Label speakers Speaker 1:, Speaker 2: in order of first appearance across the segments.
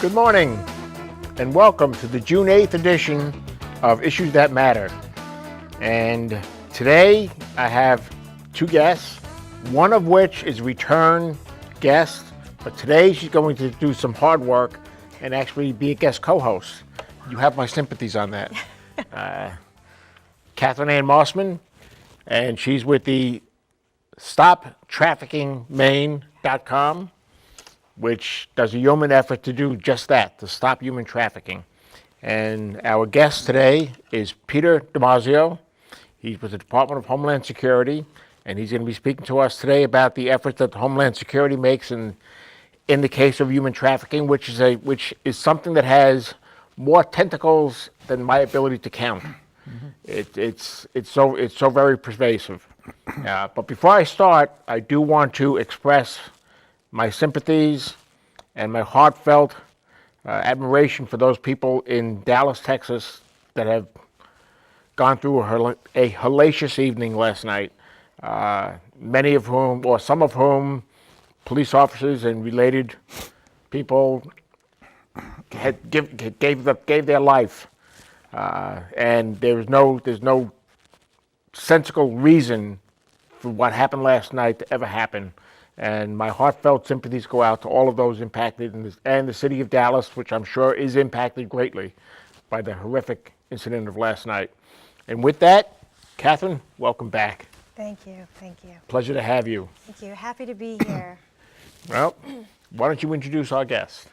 Speaker 1: Good morning, and welcome to the June 8th edition of Issues That Matter. And today I have two guests, one of which is a return guest, but today she's going to do some hard work and actually be a guest co-host. You have my sympathies on that. Catherine Ann Mossman, and she's with the Stop Trafficking ME.com, which does a yeoman effort to do just that, to stop human trafficking. And our guest today is Peter DiMarzio. He's with the Department of HomeLand Security, and he's going to be speaking to us today about the efforts that HomeLand Security makes in the case of human trafficking, which is something that has more tentacles than my ability to count. It's so very pervasive. But before I start, I do want to express my sympathies and my heartfelt admiration for those people in Dallas, Texas that have gone through a hellacious evening last night. Many of whom, or some of whom, police officers and related people gave their life. And there's no sensical reason for what happened last night to ever happen. And my heartfelt sympathies go out to all of those impacted and the city of Dallas, which I'm sure is impacted greatly by the horrific incident of last night. And with that, Catherine, welcome back.
Speaker 2: Thank you.
Speaker 1: Pleasure to have you.
Speaker 2: Thank you. Happy to be here.
Speaker 1: Well, why don't you introduce our guest?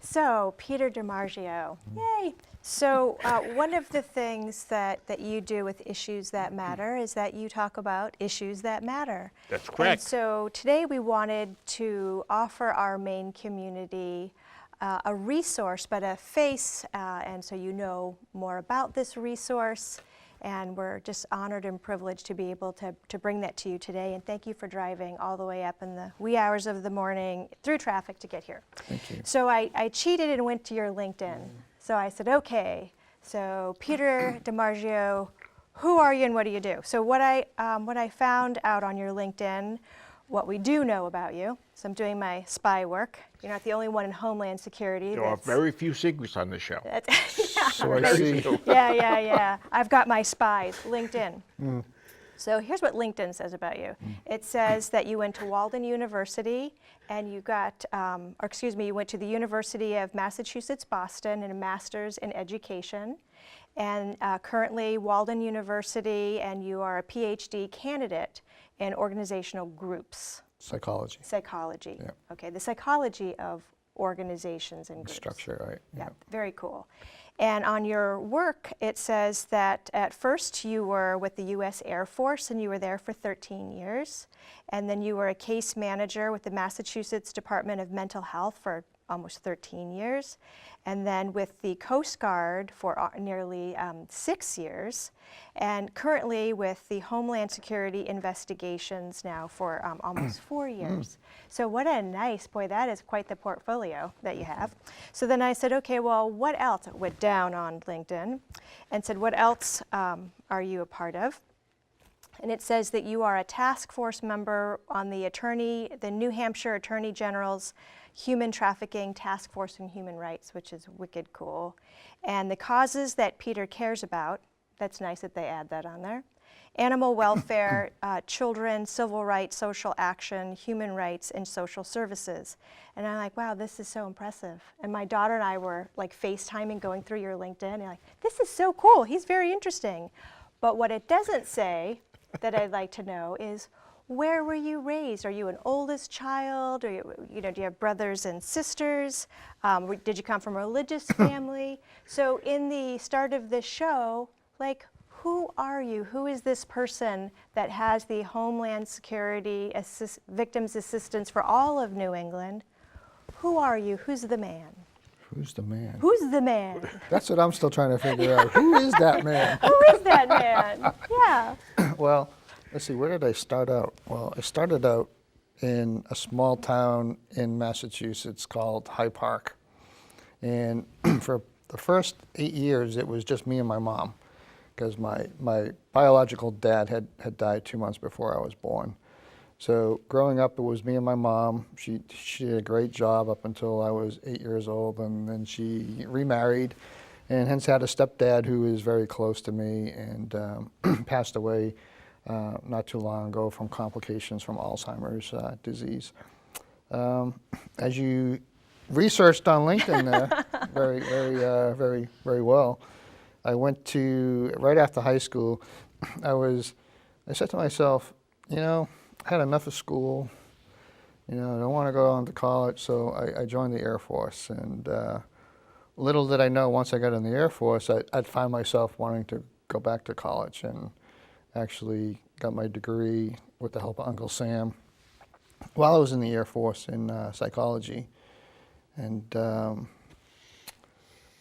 Speaker 2: So, Peter DiMarzio. Yay! So, one of the things that you do with Issues That Matter is that you talk about issues that matter.
Speaker 1: That's correct.
Speaker 2: And so today we wanted to offer our Maine community a resource, but a face, and so you know more about this resource. And we're just honored and privileged to be able to bring that to you today. And thank you for driving all the way up in the wee hours of the morning through traffic to get here.
Speaker 3: Thank you.
Speaker 2: So I cheated and went to your LinkedIn. So I said, okay, so Peter DiMarzio, who are you and what do you do? So what I found out on your LinkedIn, what we do know about you, so I'm doing my spy work. You're not the only one in HomeLand Security.
Speaker 1: There are very few secrets on this show.
Speaker 3: So I see.
Speaker 2: Yeah. I've got my spies, LinkedIn. So here's what LinkedIn says about you. It says that you went to Walden University and you went to the University of Massachusetts, Boston, and a master's in education. And currently Walden University, and you are a PhD candidate in organizational groups.
Speaker 3: Psychology.
Speaker 2: Yeah. Okay, the psychology of organizations and groups.
Speaker 3: Structure, right.
Speaker 2: Yeah, very cool. And on your work, it says that at first you were with the U.S. Air Force and you were there for 13 years. And then you were a case manager with the Massachusetts Department of Mental Health for almost 13 years. And then with the Coast Guard for nearly 6 years. And currently with the HomeLand Security Investigations now for almost 4 years. So what a nice, boy, that is quite the portfolio that you have. So then I said, okay, well, what else? I went down on LinkedIn and said, what else are you a part of? And it says that you are a task force member on the New Hampshire Attorney General's Human Trafficking Task Force on Human Rights, which is wicked cool. And the causes that Peter cares about, that's nice that they add that on there. Animal welfare, children, civil rights, social action, human rights, and social services. And I'm like, wow, this is so impressive. And my daughter and I were like FaceTiming, going through your LinkedIn, and like, this is so cool, he's very interesting. But what it doesn't say that I'd like to know is, where were you raised? Are you an oldest child? Or do you have brothers and sisters? Did you come from a religious family? So in the start of this show, like, who are you? Who is this person that has the HomeLand Security Victims Assistance for all of New England? Who are you? Who's the man?
Speaker 3: Who's the man?
Speaker 2: Who's the man?
Speaker 3: That's what I'm still trying to figure out. Who is that man?
Speaker 2: Who is that man? Yeah.
Speaker 3: Well, let's see, where did I start out? Well, I started out in a small town in Massachusetts called Hyde Park. And for the first 8 years, it was just me and my mom, because my biological dad had died 2 months before I was born. So growing up, it was me and my mom. She did a great job up until I was 8 years old, and then she remarried, and hence had a stepdad who is very close to me and passed away not too long ago from complications from Alzheimer's disease. As you researched on LinkedIn very well, I went to, right after high school, I said to myself, you know, I had enough of school, you know, I don't want to go on to college, so I joined the Air Force. And little did I know, once I got in the Air Force, I'd find myself wanting to go back to college, and actually got my degree with the help of Uncle Sam while I was in the Air Force in psychology. And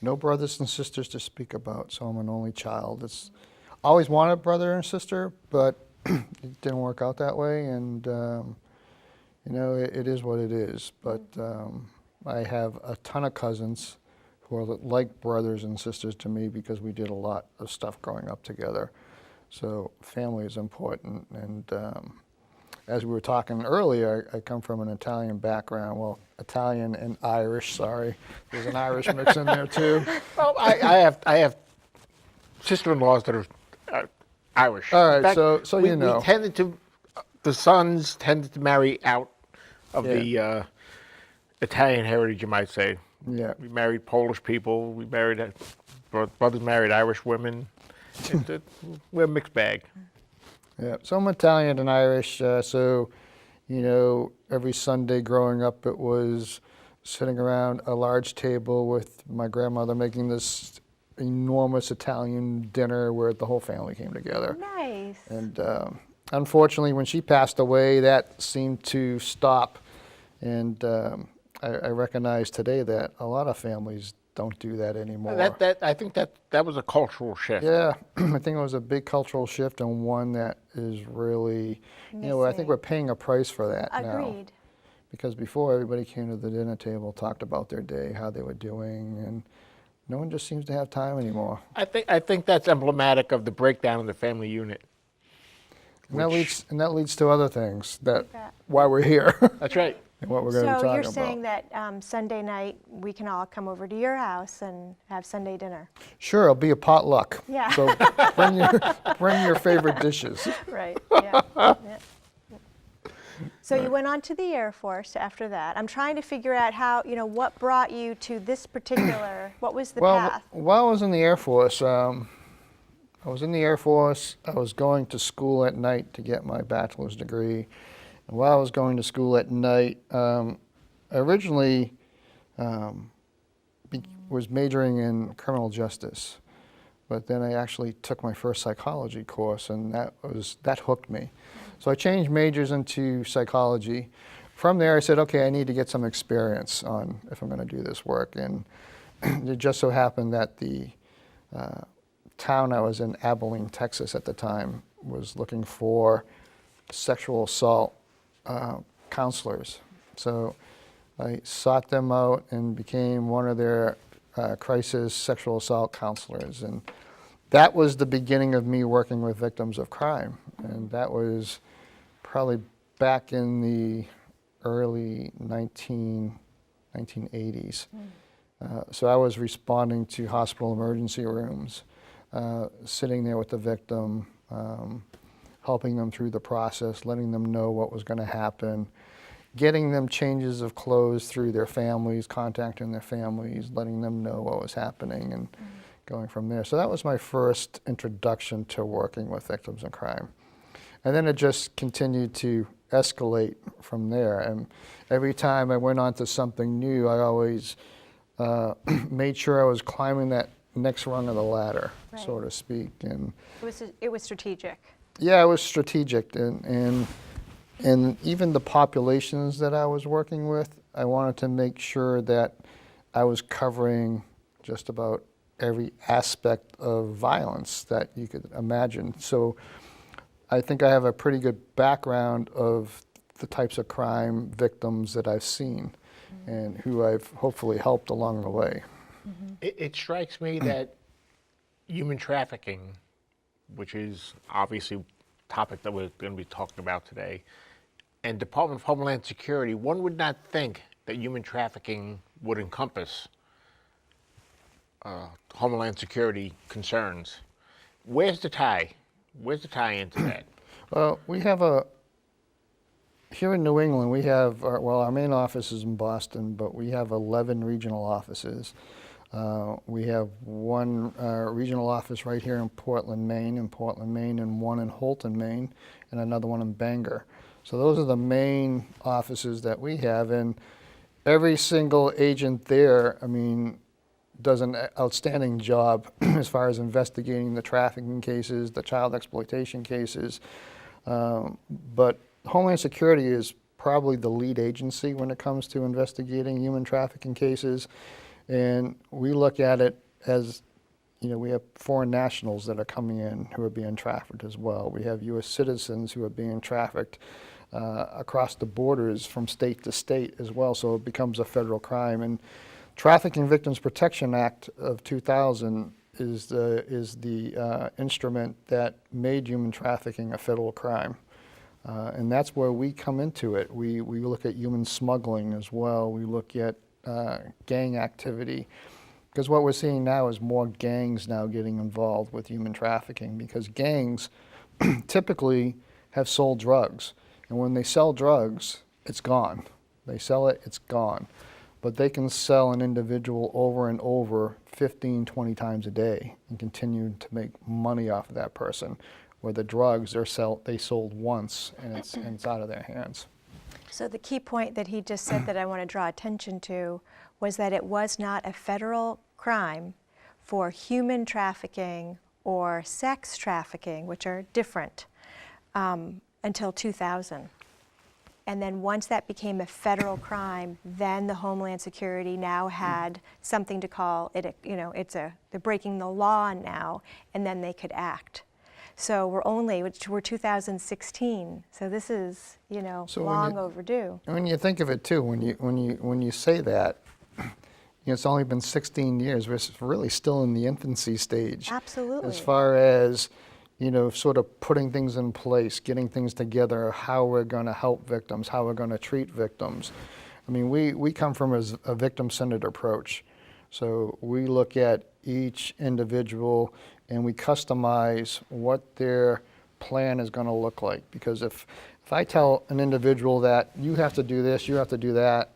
Speaker 3: no brothers and sisters to speak about, so I'm an only child. I always wanted a brother and sister, but it didn't work out that way, and you know, it is what it is. But I have a ton of cousins who are like brothers and sisters to me because we did a lot of stuff growing up together. So family is important, and as we were talking earlier, I come from an Italian background. Well, Italian and Irish, sorry. There's an Irish mix in there too.
Speaker 1: Well, I have sister-in-laws that are Irish.
Speaker 3: All right,
Speaker 1: In fact,
Speaker 3: so you know.
Speaker 1: we tended to, the sons tended to marry out of the Italian heritage, you might say.
Speaker 3: Yeah.
Speaker 1: We married Polish people. We married brothers married Irish women. We're a mixed bag.
Speaker 3: Yeah, so I'm Italian and Irish, so, you know, every Sunday growing up, it was sitting around a large table with my grandmother making this enormous Italian dinner where the whole family came together.
Speaker 2: Nice.
Speaker 3: And unfortunately, when she passed away, that seemed to stop. And I recognize today that a lot of families don't do that anymore.
Speaker 1: I think that was a cultural shift.
Speaker 3: Yeah, I think it was a big cultural shift, and one that is really, you know, I think we're paying a price for that now.
Speaker 2: Agreed.
Speaker 3: Because before, everybody came to the dinner table, talked about their day, how they were doing, and no one just seems to have time anymore.
Speaker 1: I think that's emblematic of the breakdown of the family unit.
Speaker 3: And that leads to other things that why we're here.
Speaker 1: That's right.
Speaker 3: And what we're going to be
Speaker 2: So
Speaker 3: talking
Speaker 2: you're
Speaker 3: about.
Speaker 2: saying that Sunday night we can all come over to your house and have Sunday dinner?
Speaker 3: Sure, it'll be a potluck.
Speaker 2: Yeah.
Speaker 3: So bring your favorite dishes.
Speaker 2: Right. Yeah. Yeah. So you went on to the Air Force after that. I'm trying to figure out how, you know, what brought you to this particular, what was the path?
Speaker 3: While I was in the Air Force, I was going to school at night to get my bachelor's degree. And while I was going to school at night, I originally was majoring in criminal justice. But then I actually took my first psychology course, and that hooked me. So I changed majors into psychology. From there, I said, okay, I need to get some experience on if I'm going to do this work. And it just so happened that the town I was in, Abilene, Texas at the time, was looking for sexual assault counselors. So I sought them out and became one of their crisis sexual assault counselors. And that was the beginning of me working with victims of crime. And that was probably back in the early 1980s. So I was responding to hospital emergency rooms, sitting there with the victim, helping them through the process, letting them know what was going to happen, getting them changes of clothes through their families, contacting their families, letting them know what was happening, and going from there. So that was my first introduction to working with victims of crime. And then it just continued to escalate from there. And every time I went on to something new, I always made sure I was climbing that next rung of the ladder, so to speak. And
Speaker 2: It was strategic.
Speaker 3: yeah, it was strategic. And even the populations that I was working with, I wanted to make sure that I was covering just about every aspect of violence that you could imagine. So I think I have a pretty good background of the types of crime victims that I've seen and who I've hopefully helped along the way.
Speaker 1: It strikes me that human trafficking, which is obviously a topic that we're going to be talking about today, and Department of Homeland Security, one would not think that human trafficking would encompass Homeland Security concerns. Where's the tie? Where's the tie into that?
Speaker 3: Well, we have here in New England, we have, our main office is in Boston, but we have 11 regional offices. We have one regional office right here in Portland, Maine, and one in Holton, Maine, and another one in Bangor. So those are the main offices that we have, and every single agent there, I mean, does an outstanding job as far as investigating the trafficking cases, the child exploitation cases. But Homeland Security is probably the lead agency when it comes to investigating human trafficking cases. And we look at it as, you know, we have foreign nationals that are coming in who are being trafficked as well. We have U.S. citizens who are being trafficked across the borders from state to state as well, so it becomes a federal crime. And Trafficking Victims Protection Act of 2000 is the instrument that made human trafficking a federal crime. And that's where we come into it. We look at human smuggling as well. We look at gang activity, because what we're seeing now is more gangs now getting involved with human trafficking, because gangs typically have sold drugs, and when they sell drugs, it's gone. They sell it, it's gone. But they can sell an individual over and over 15, 20 times a day and continue to make money off of that person, where the drugs they sold once and it's out of their hands.
Speaker 2: So the key point that he just said that I want to draw attention to was that it was not a federal crime for human trafficking or sex trafficking, which are different, until 2000. And then once that became a federal crime, then the Homeland Security now had something to call it, you know, they're breaking the law now, and then they could act. So we're 2016. So this is, you know,
Speaker 3: So
Speaker 2: long overdue.
Speaker 3: When you think of it too, when you say that, you know, it's only been 16 years. We're really still in the infancy stage.
Speaker 2: Absolutely.
Speaker 3: As far as, you know, sort of putting things in place, getting things together, how we're going to help victims, how we're going to treat victims. I mean, we come from a victim-centered approach. So we look at each individual and we customize what their plan is going to look like. Because if I tell an individual that you have to do this, you have to do that,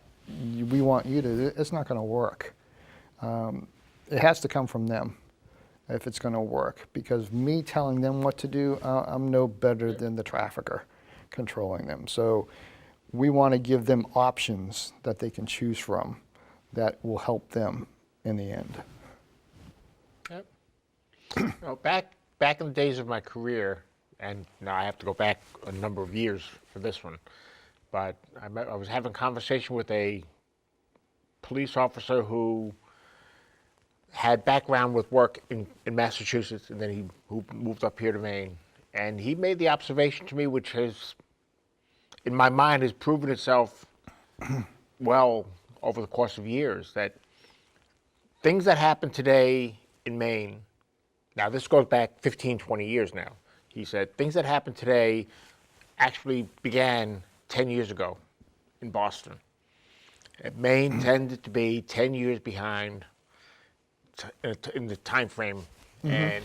Speaker 3: we want you to, it's not going to work. It has to come from them if it's going to work. Because me telling them what to do, I'm no better than the trafficker controlling them. So we want to give them options that they can choose from that will help them in the end.
Speaker 1: Yep. Well, back in the days of my career, and now I have to go back a number of years for this one, but I was having a conversation with a police officer who had background with work in Massachusetts, and then who moved up here to Maine. And he made the observation to me, which has, in my mind, has proven itself well over the course of years, that things that happen today in Maine, now this goes back 15, 20 years now. He said, things that happen today actually began 10 years ago in Boston. Maine tended to be 10 years behind in the time frame. Mm-hmm. And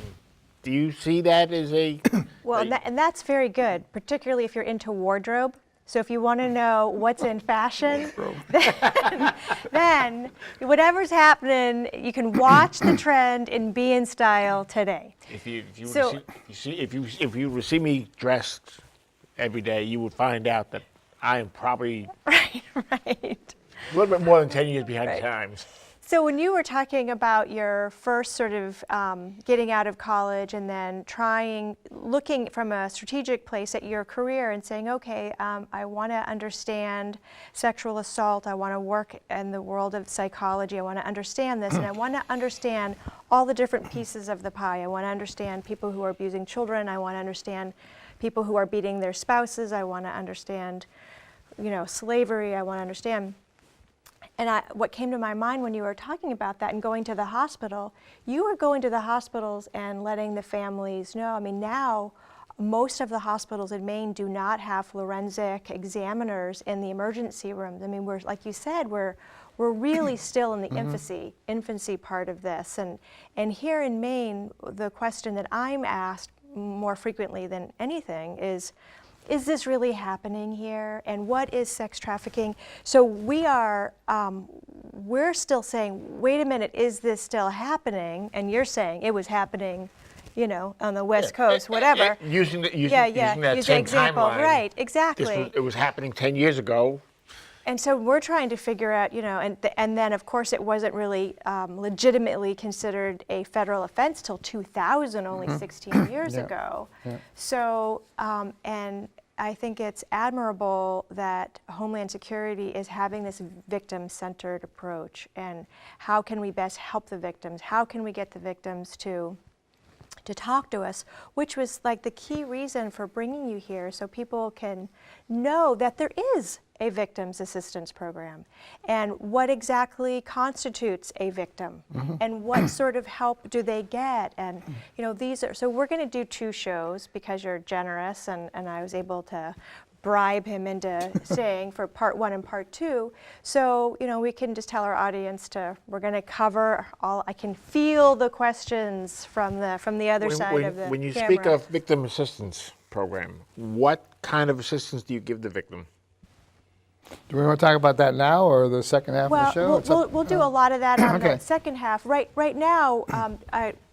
Speaker 1: do you see that as a...
Speaker 2: Well, and that's very good, particularly if you're into wardrobe. So if you want to know what's in fashion, then whatever's happening, you can watch the trend and be in style today.
Speaker 1: If you were to see me dressed every day, you would find out that I am probably
Speaker 2: right.
Speaker 1: a little bit more than 10 years behind the times.
Speaker 2: So when you were talking about your first sort of getting out of college and then looking from a strategic place at your career and saying, okay, I want to understand sexual assault, I want to work in the world of psychology, I want to understand this, and I want to understand all the different pieces of the pie. I want to understand people who are abusing children, I want to understand people who are beating their spouses, I want to understand, you know, slavery, I want to understand. And what came to my mind when you were talking about that and going to the hospital, you were going to the hospitals and letting the families know. I mean, now most of the hospitals in Maine do not have forensic examiners in the emergency rooms. I mean, we're, like you said, we're really still in the infancy part of this. And here in Maine, the question that I'm asked more frequently than anything is this really happening here? And what is sex trafficking? So we're still saying, wait a minute, is this still happening? And you're saying it was happening, you know, on the West Coast, whatever.
Speaker 1: Using that
Speaker 2: Using
Speaker 1: same
Speaker 2: example,
Speaker 1: timeline.
Speaker 2: right, exactly.
Speaker 1: It was happening 10 years ago.
Speaker 2: And so we're trying to figure out, you know, and then of course it wasn't really legitimately considered a federal offense till 2000, only 16 years ago. Yeah. So, and I think it's admirable that Homeland Security is having this victim-centered approach. And how can we best help the victims? How can we get the victims to talk to us, which was like the key reason for bringing you here, so people can know that there is a victims assistance program and what exactly constitutes a victim and what sort of help do they get. And you know, these are, so we're going to do 2 shows because you're generous, and I was able to bribe him into staying for part 1 and part 2. So, you know, we can just tell our audience we're going to cover all. I can feel the questions from the other side of the
Speaker 1: When you
Speaker 2: camera.
Speaker 1: speak of victim assistance program, what kind of assistance do you give the victim?
Speaker 3: Do we want to talk about that now or the second half of the show?
Speaker 2: We'll do a lot of that on
Speaker 3: Okay.
Speaker 2: the second half. Right now,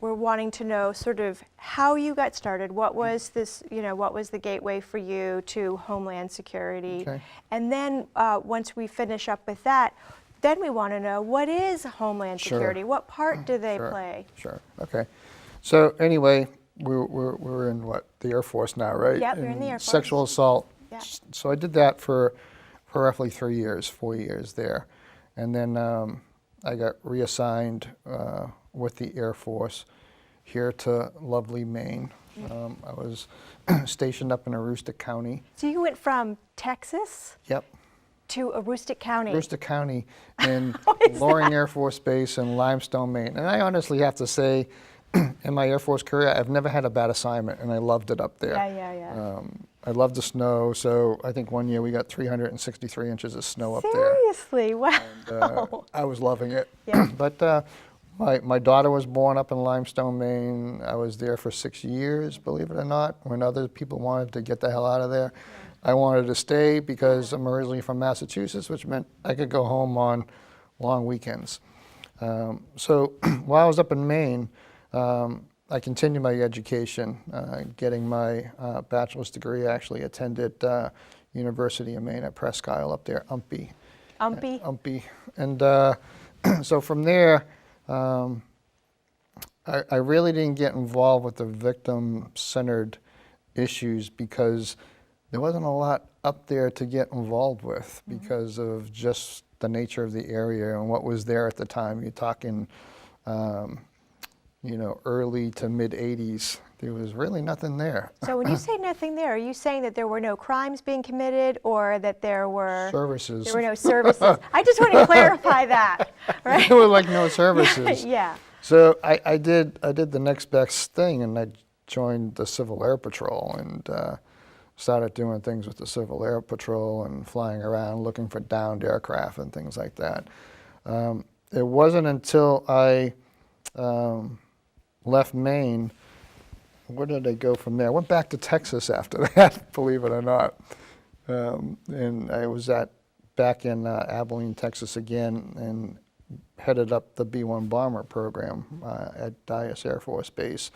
Speaker 2: we're wanting to know sort of how you got started. What was this? You know, what was the gateway for you to Homeland Security?
Speaker 3: Okay.
Speaker 2: And then once we finish up with that, then we want to know, what is Homeland
Speaker 3: Sure.
Speaker 2: Security? What part do they
Speaker 3: Sure.
Speaker 2: play?
Speaker 3: Sure. Okay. So anyway, we're in the Air Force now, right?
Speaker 2: Yep, you're in the Air Force.
Speaker 3: Sexual assault.
Speaker 2: Yeah.
Speaker 3: So I did that for roughly 4 years there. And then I got reassigned with the Air Force here to lovely Maine. I was stationed up in Aroostook County.
Speaker 2: So you went from Texas
Speaker 3: Yep.
Speaker 2: to Aroostook County.
Speaker 3: Aroostook County in Loring Air Force Base in Limestone, Maine. And I honestly have to say, in my Air Force career, I've never had a bad assignment, and I loved it up there.
Speaker 2: Yeah.
Speaker 3: I loved the snow, so I think one year we got 363 inches of snow up there.
Speaker 2: Seriously, wow.
Speaker 3: And, I was loving it.
Speaker 2: Yeah.
Speaker 3: But my daughter was born up in Limestone, Maine. I was there for 6 years, believe it or not, when other people wanted to get the hell out of there. I wanted to stay because I'm originally from Massachusetts, which meant I could go home on long weekends. So while I was up in Maine, I continued my education, getting my bachelor's degree. I actually attended University of Maine at Presque Isle up there, UMPI.
Speaker 2: UMPI?
Speaker 3: UMPI. And so from there, I really didn't get involved with the victim-centered issues because there wasn't a lot up there to get involved with because of just the nature of the area and what was there at the time. You're talking, early to mid 80s. There was really nothing there.
Speaker 2: So when you say nothing there, are you saying that there were no crimes being committed, or that there were
Speaker 3: Services.
Speaker 2: There were no services. I just want to clarify that, right?
Speaker 3: There were like no services.
Speaker 2: Yeah.
Speaker 3: So I did the next best thing, and I joined the Civil Air Patrol and started doing things with the Civil Air Patrol and flying around looking for downed aircraft and things like that. It wasn't until I left Maine. Where did I go from there? I went back to Texas after that, believe it or not. And I was back in Abilene, Texas again, and headed up the B-1 bomber program at Dyess Air Force Base.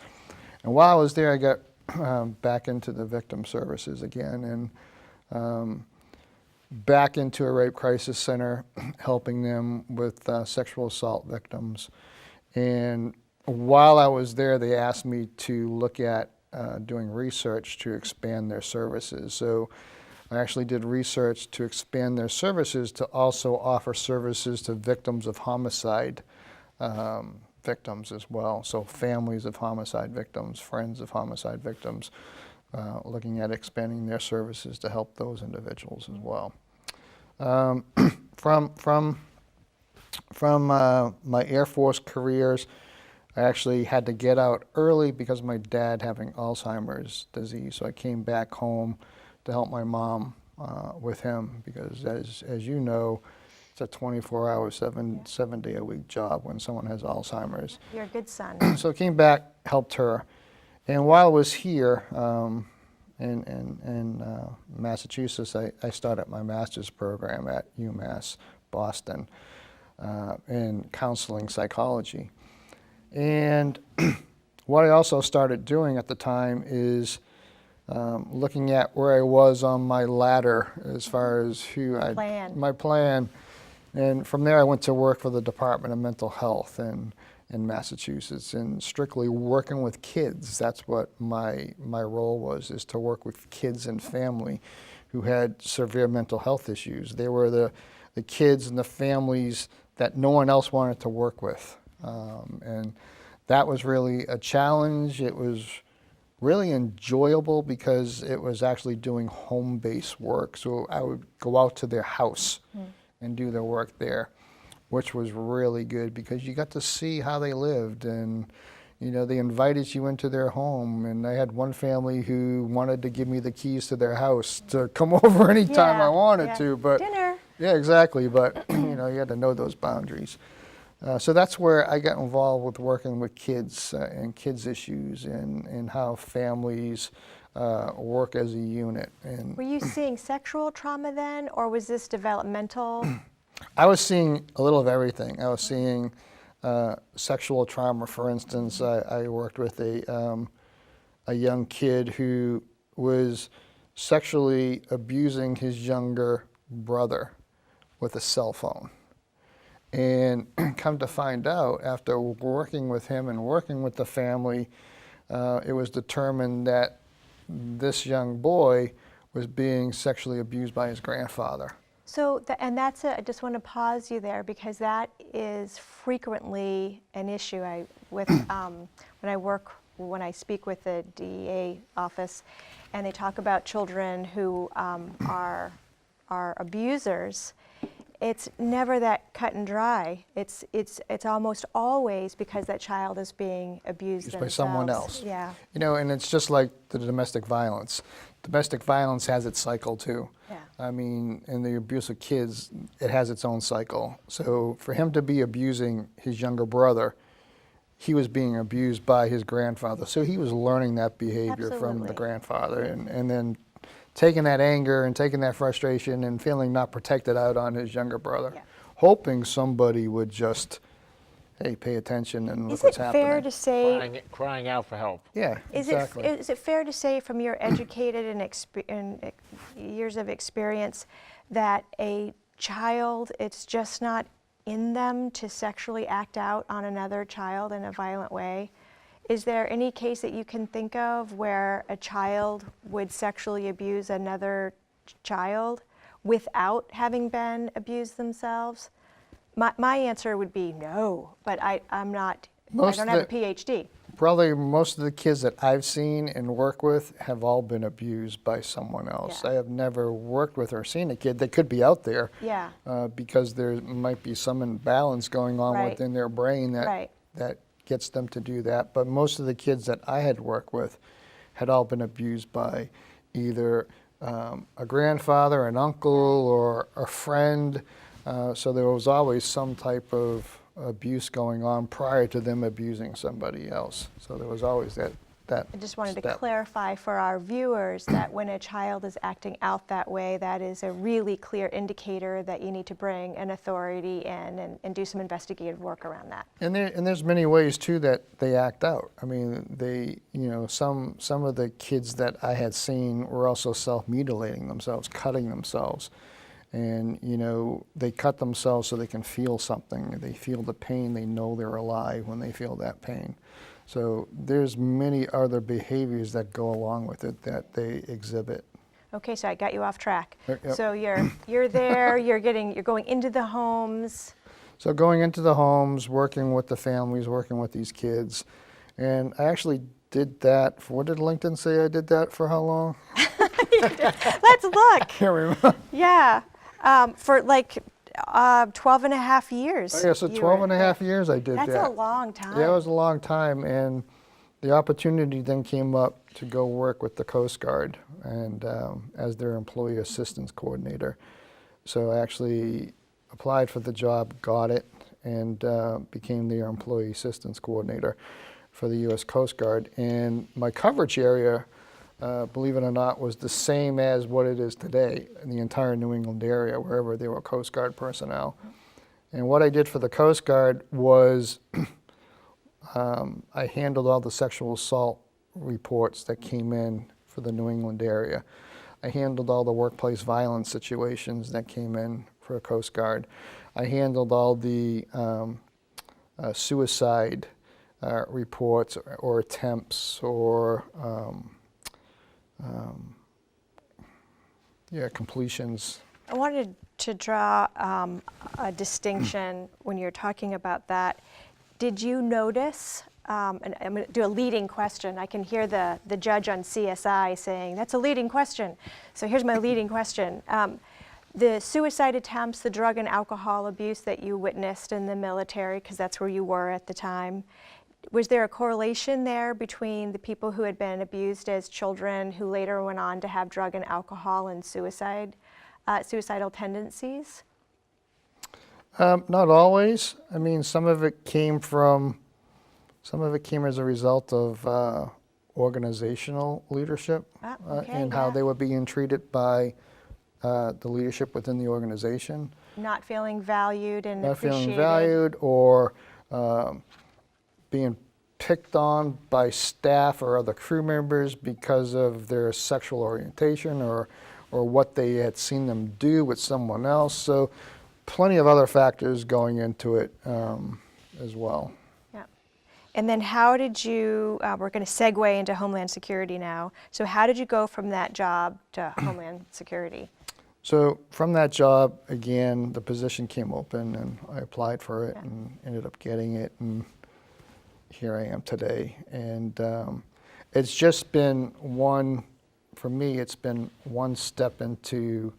Speaker 3: And while I was there, I got back into the victim services again, and back into a rape crisis center, helping them with sexual assault victims. And while I was there, they asked me to look at doing research to expand their services. So I actually did research to expand their services to also offer services to victims of homicide victims as well. So families of homicide victims, friends of homicide victims, looking at expanding their services to help those individuals as well. From my Air Force careers, I actually had to get out early because of my dad having Alzheimer's disease. So I came back home to help my mom with him because, as you know, it's a 24-hour, seven-day-a-week job when someone has Alzheimer's.
Speaker 2: You're a good son.
Speaker 3: So I came back, helped her. And while I was here in Massachusetts, I started my master's program at UMass Boston in counseling psychology. And what I also started doing at the time is looking at where I was on my ladder as far as my plan. And from there I went to work for the Department of Mental Health in Massachusetts and strictly working with kids. That's what my role was, is to work with kids and family who had severe mental health issues. They were the kids and the families that no one else wanted to work with. And that was really a challenge. It was really enjoyable because it was actually doing home-based work. So I would go out to their house and do their work there, which was really good because you got to see how they lived. And you know, they invited you into their home, and I had one family who wanted to give me the keys to their house to come over anytime I wanted to. But
Speaker 2: dinner.
Speaker 3: Yeah, exactly. But you know, you had to know those boundaries. So that's where I got involved with working with kids and kids issues and how families work as a unit. And
Speaker 2: Were you seeing sexual trauma then, or was this developmental?
Speaker 3: I was seeing a little of everything. I was seeing sexual trauma, for instance. I worked with a young kid who was sexually abusing his younger brother with a cell phone. And come to find out, after working with him and working with the family, it was determined that this young boy was being sexually abused by his grandfather.
Speaker 2: So, I just want to pause you there because that is frequently an issue. When I speak with the DEA office, and they talk about children who are abusers. It's never that cut and dry. It's almost always because that child is being abused
Speaker 3: by someone else.
Speaker 2: Yeah.
Speaker 3: You know, and it's just like the domestic violence. Domestic violence has its cycle too.
Speaker 2: Yeah.
Speaker 3: I mean, in the abuse of kids, it has its own cycle. So for him to be abusing his younger brother, he was being abused by his grandfather. So he was learning that behavior from the grandfather, and then taking that anger and taking that frustration and feeling not protected out on his younger brother, hoping somebody would just, hey, pay attention and look what's happening.
Speaker 2: Is it fair to say,
Speaker 1: crying out for help?
Speaker 3: Yeah, exactly.
Speaker 2: Is it fair to say from your educated and years of experience that a child, it's just not in them to sexually act out on another child in a violent way? Is there any case that you can think of where a child would sexually abuse another child without having been abused themselves? My answer would be no, but I don't have a PhD.
Speaker 3: Probably most of the kids that I've seen and work with have all been abused by someone else.
Speaker 2: Yeah.
Speaker 3: I have never worked with or seen a kid that could be out there because there might be some imbalance going on within their brain that gets them to do that. But most of the kids that I had worked with had all been abused by either a grandfather, an uncle, or a friend. So there was always some type of abuse going on prior to them abusing somebody else. So there was always that
Speaker 2: I just wanted to clarify for our viewers that when a child is acting out that way, that is a really clear indicator that you need to bring an authority in and do some investigative work around that.
Speaker 3: And there's many ways too that they act out. I mean, some of the kids that I had seen were also self-mutilating themselves, cutting themselves. And, you know, they cut themselves so they can feel something. They feel the pain. They know they're alive when they feel that pain. So there's many other behaviors that go along with it that they exhibit.
Speaker 2: Okay, so I got you off track.
Speaker 3: Yep.
Speaker 2: So you're there. you're going into the homes.
Speaker 3: So going into the homes, working with the families, working with these kids, and I actually did that. What did LinkedIn say I did that for? How long?
Speaker 2: Let's look.
Speaker 3: Can't remember.
Speaker 2: Yeah. For like 12 and a half years.
Speaker 3: Oh, yeah, so
Speaker 2: you
Speaker 3: 12
Speaker 2: were
Speaker 3: and a
Speaker 2: there.
Speaker 3: half years I did that.
Speaker 2: That's a long time.
Speaker 3: Yeah, it was a long time, and the opportunity then came up to go work with the Coast Guard and as their employee assistance coordinator. So I actually applied for the job, got it, and became their employee assistance coordinator for the U.S. Coast Guard. And my coverage area, believe it or not, was the same as what it is today in the entire New England area, wherever there were Coast Guard personnel. And what I did for the Coast Guard was I handled all the sexual assault reports that came in for the New England area. I handled all the workplace violence situations that came in for a Coast Guard. I handled all the suicide reports or attempts or completions.
Speaker 2: I wanted to draw a distinction when you're talking about that. Did you notice, and I'm going to do a leading question. I can hear the judge on CSI saying, that's a leading question. So here's my leading question. The suicide attempts, the drug and alcohol abuse that you witnessed in the military, because that's where you were at the time, was there a correlation there between the people who had been abused as children who later went on to have drug and alcohol and suicidal tendencies?
Speaker 3: Not always. I mean, some of it came as a result of organizational leadership and how they were being treated by the leadership within the organization.
Speaker 2: Not feeling valued and
Speaker 3: Not
Speaker 2: appreciated.
Speaker 3: feeling valued, or being picked on by staff or other crew members because of their sexual orientation or what they had seen them do with someone else. So plenty of other factors going into it as well.
Speaker 2: Yeah. And then how did you, we're going to segue into HomeLand Security now. So how did you go from that job to HomeLand Security?
Speaker 3: So from that job, again, the position came open and I applied for it and ended up getting it, and here I am today. And it's just been for me, it's been one step into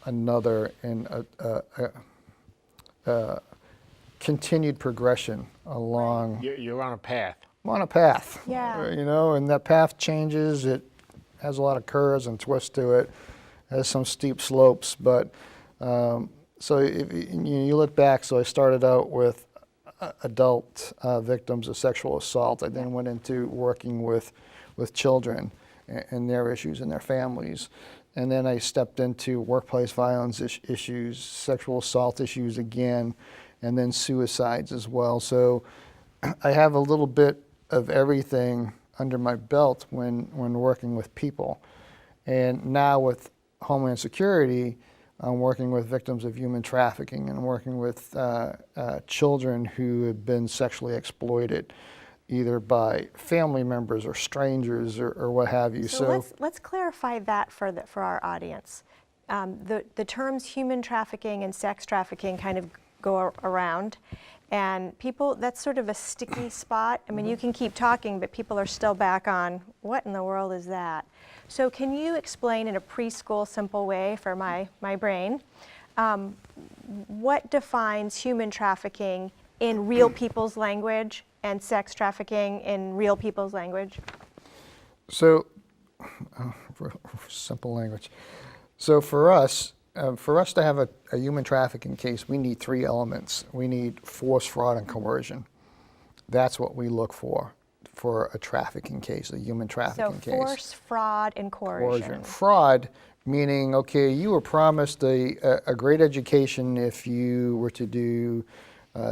Speaker 3: another, and a continued progression along.
Speaker 1: You're on a path.
Speaker 3: I'm on a path.
Speaker 2: Yeah.
Speaker 3: And that path changes. It has a lot of curves and twists to it. Has some steep slopes, but so if you look back, so I started out with adult victims of sexual assault. I then went into working with children and their issues and their families. And then I stepped into workplace violence issues, sexual assault issues again, and then suicides as well. So I have a little bit of everything under my belt when working with people. And now with HomeLand Security, I'm working with victims of human trafficking and working with children who have been sexually exploited, either by family members or strangers or what have you.
Speaker 2: So let's clarify that for our audience. The terms human trafficking and sex trafficking kind of go around, and people, that's sort of a sticky spot. I mean, you can keep talking, but people are still back on, what in the world is that? So can you explain in a preschool simple way for my brain, what defines human trafficking in real people's language and sex trafficking in real people's language?
Speaker 3: So, for simple language. So for us to have a human trafficking case, we need three elements. We need force, fraud, and coercion. That's what we look for a trafficking case, a human trafficking case.
Speaker 2: So force, fraud, and coercion.
Speaker 3: Fraud, meaning, okay, you were promised a great education if you were to do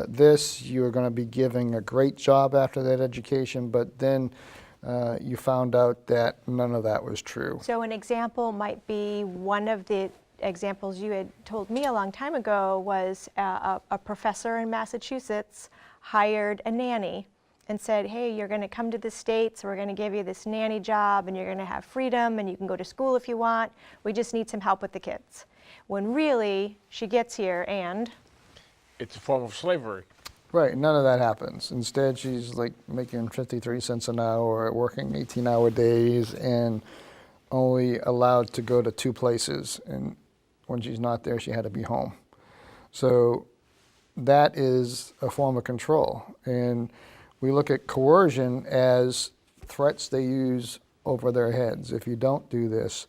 Speaker 3: this. You were going to be given a great job after that education, but then you found out that none of that was true.
Speaker 2: So an example might be, one of the examples you had told me a long time ago was a professor in Massachusetts hired a nanny and said, hey, you're going to come to the States, we're going to give you this nanny job, and you're going to have freedom, and you can go to school if you want. We just need some help with the kids. When really, she gets here and?
Speaker 1: It's a form of slavery.
Speaker 3: Right, none of that happens. Instead, she's like making 53 cents an hour, working 18-hour days, and only allowed to go to two places. And when she's not there, she had to be home. So that is a form of control. And we look at coercion as threats they use over their heads. If you don't do this,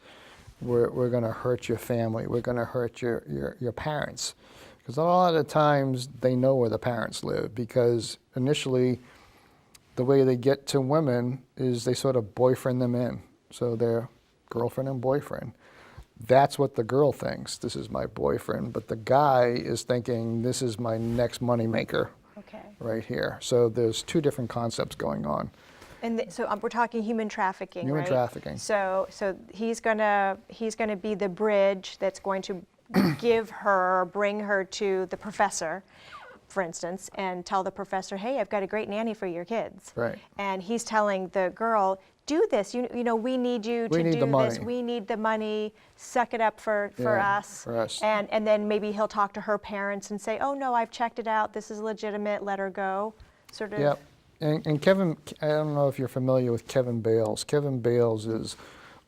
Speaker 3: we're going to hurt your family. We're going to hurt your parents. Because a lot of the times they know where the parents live, because initially the way they get to women is they sort of boyfriend them in. So they're girlfriend and boyfriend. That's what the girl thinks. This is my boyfriend. But the guy is thinking, this is my next moneymaker right here. So there's two different concepts going on.
Speaker 2: And so we're talking human trafficking,
Speaker 3: Human
Speaker 2: right?
Speaker 3: trafficking.
Speaker 2: So he's gonna be the bridge that's going to bring her to the professor, for instance, and tell the professor, hey, I've got a great nanny for your kids.
Speaker 3: Right.
Speaker 2: And he's telling the girl, do this. You know, we need you to do this. We need the money. Suck it up for us.
Speaker 3: For us.
Speaker 2: And then maybe he'll talk to her parents and say, oh no, I've checked it out. This is legitimate. Let her go. Sort of.
Speaker 3: Yep. And Kevin, I don't know if you're familiar with Kevin Bales. Kevin Bales is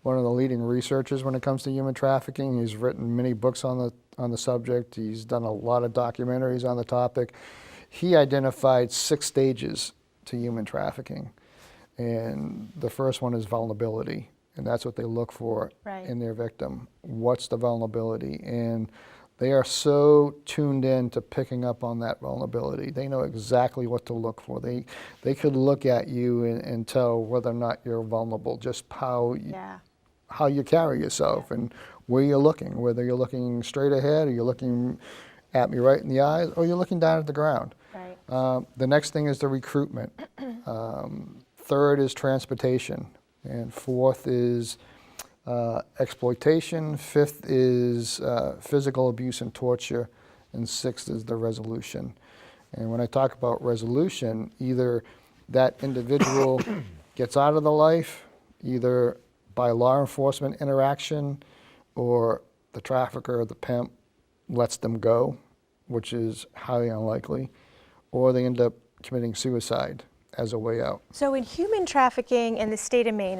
Speaker 3: one of the leading researchers when it comes to human trafficking. He's written many books on the subject. He's done a lot of documentaries on the topic. He identified 6 stages to human trafficking. And the first one is vulnerability. And that's what they look for in their victim. What's the vulnerability? And they are so tuned in to picking up on that vulnerability. They know exactly what to look for. They could look at you and tell whether or not you're vulnerable, just how you carry yourself and where you're looking, whether you're looking straight ahead or you're looking at me right in the eyes or you're looking down at the ground.
Speaker 2: Right.
Speaker 3: The next thing is the recruitment. Third is transportation. And fourth is exploitation. Fifth is physical abuse and torture. And sixth is the resolution. And when I talk about resolution, either that individual gets out of the life, either by law enforcement interaction, or the trafficker or the pimp lets them go, which is highly unlikely, or they end up committing suicide as a way out.
Speaker 2: So in human trafficking in the state of Maine,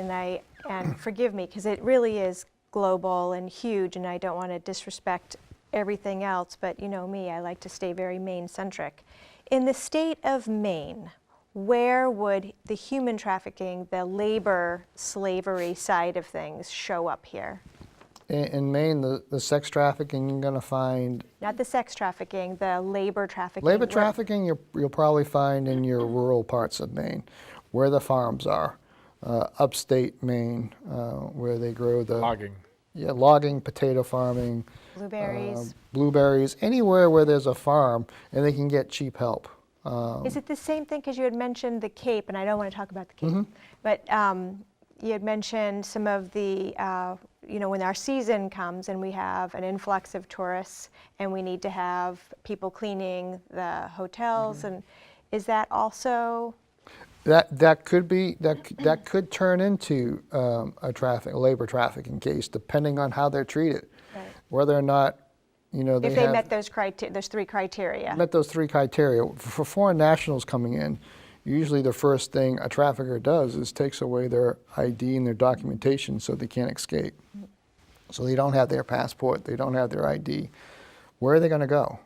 Speaker 2: and forgive me, because it really is global and huge, and I don't want to disrespect everything else, but you know me, I like to stay very Maine-centric. In the state of Maine, where would the human trafficking, the labor slavery side of things show up here?
Speaker 3: In Maine, the sex trafficking, you're going to find...
Speaker 2: Not the sex trafficking, the labor trafficking.
Speaker 3: Labor trafficking, you'll probably find in your rural parts of Maine, where the farms are. Upstate Maine, where they grow the...
Speaker 1: Logging.
Speaker 3: Yeah, logging, potato farming.
Speaker 2: Blueberries.
Speaker 3: Anywhere where there's a farm and they can get cheap help.
Speaker 2: Is it the same thing, because you had mentioned the Cape, and I don't want to talk about the Cape, but you had mentioned some of the, when our season comes and we have an influx of tourists and we need to have people cleaning the hotels, and is that also?
Speaker 3: That could turn into a labor trafficking case, depending on how they're treated, whether or not
Speaker 2: if they met those 3 criteria.
Speaker 3: Met those 3 criteria. For foreign nationals coming in, usually the first thing a trafficker does is takes away their ID and their documentation so they can't escape. So they don't have their passport, they don't have their ID. Where are they going to go?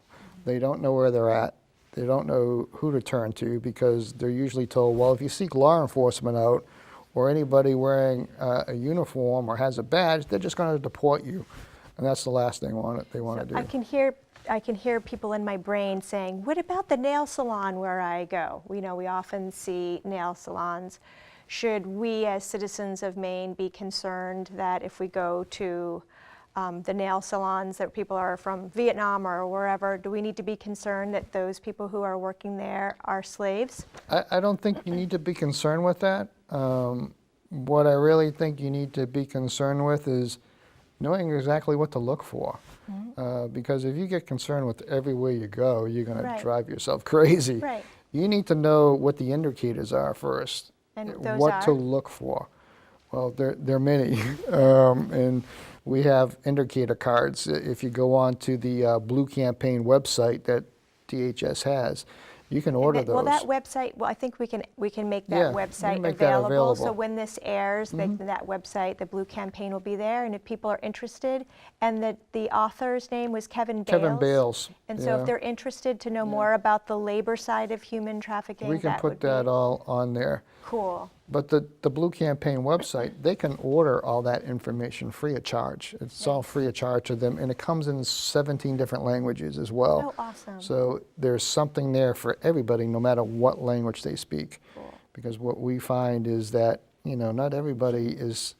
Speaker 3: They don't know where they're at. They don't know who to turn to, because they're usually told, well, if you seek law enforcement out or anybody wearing a uniform or has a badge, they're just going to deport you. And that's the last thing they want to do.
Speaker 2: I can hear people in my brain saying, what about the nail salon where I go? We often see nail salons. Should we as citizens of Maine be concerned that if we go to the nail salons that people are from Vietnam or wherever, do we need to be concerned that those people who are working there are slaves?
Speaker 3: I don't think you need to be concerned with that. What I really think you need to be concerned with is knowing exactly what to look for. Because if you get concerned with everywhere you go, you're going to drive yourself crazy.
Speaker 2: Right.
Speaker 3: You need to know what the indicators are first.
Speaker 2: And those
Speaker 3: what to look for. Well, there are many. And we have indicator cards. If you go on to the Blue Campaign website that DHS has, You can order those.
Speaker 2: Well, that website, well, I think we can make that
Speaker 3: Yeah, we
Speaker 2: website
Speaker 3: can make that
Speaker 2: available. So
Speaker 3: available.
Speaker 2: when this airs, that website, the Blue Campaign will be there, and if people are interested, and the author's name was Kevin Bales.
Speaker 3: Kevin Bales.
Speaker 2: And so if
Speaker 3: yeah.
Speaker 2: they're interested to know more about the labor side of human trafficking,
Speaker 3: We can
Speaker 2: that
Speaker 3: put
Speaker 2: would be
Speaker 3: that all on there.
Speaker 2: cool.
Speaker 3: But the Blue Campaign website, they can order all that information free of charge. It's all free of charge to them, and it comes in 17 different languages as well.
Speaker 2: Oh, awesome.
Speaker 3: So there's something there for everybody, no matter what language they speak.
Speaker 2: Cool.
Speaker 3: Because what we find is that, not everybody is